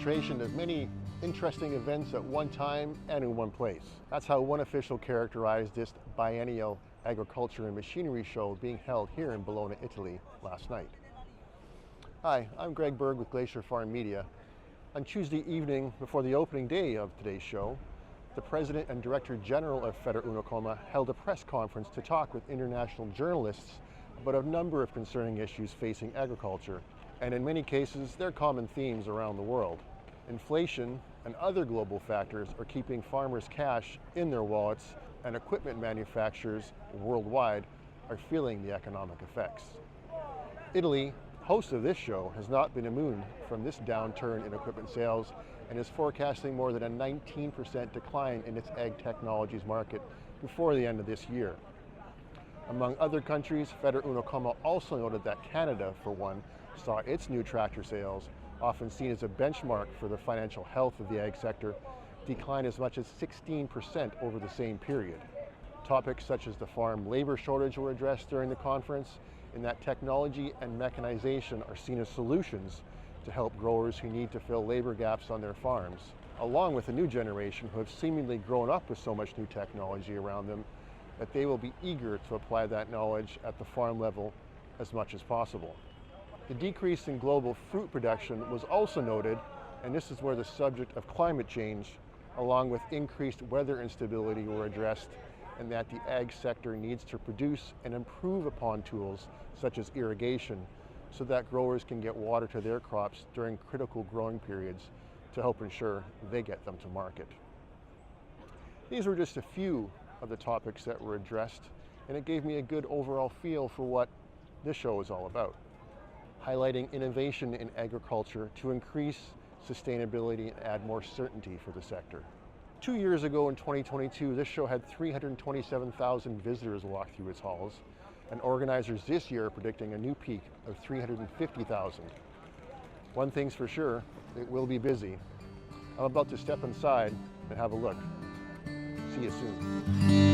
concentration of many interesting events at one time and in one place. That's how one official characterized this biennial agriculture and machinery show being held here in Bologna, Italy last night. Hi, I'm Greg Berg with Glacier Farm Media. On Tuesday evening, before the opening day of today's show, the President and Director General of Federuniocoma held a press conference to talk with international journalists about a number of concerning issues facing agriculture, and in many cases, they're common themes around the world. Inflation and other global factors are keeping farmers' cash in their wallets, and equipment manufacturers worldwide are feeling the economic effects. Italy, host of this show, has not been immune from this downturn in equipment sales and is forecasting more than a 19% decline in its ag technologies market before the end of this year. Among other countries, Federuniocoma also noted that Canada, for one, saw its new tractor sales, often seen as a benchmark for the financial health of the ag sector, decline as much as 16% over the same period. Topics such as the farm labor shortage were addressed during the conference, in that technology and mechanization are seen as solutions to help growers who need to fill labor gaps on their farms, along with a new generation who have seemingly grown up with so much new technology around them that they will be eager to apply that knowledge at the farm level as much as possible. The decrease in global fruit production was also noted, and this is where the subject of climate change, along with increased weather instability, were addressed, and that the ag sector needs to produce and improve upon tools such as irrigation so that growers can get water to their crops during critical growing periods to help ensure they get them to market. These were just a few of the topics that were addressed, and it gave me a good overall feel for what this show is all about, highlighting innovation in agriculture to increase sustainability and add more certainty for the sector. 2 years ago in 2022, this show had 327,000 visitors walk through its halls, and organizers this year are predicting a new peak of 350,000. One thing's for sure, it will be busy. I'm about to step inside and have a look. See you soon.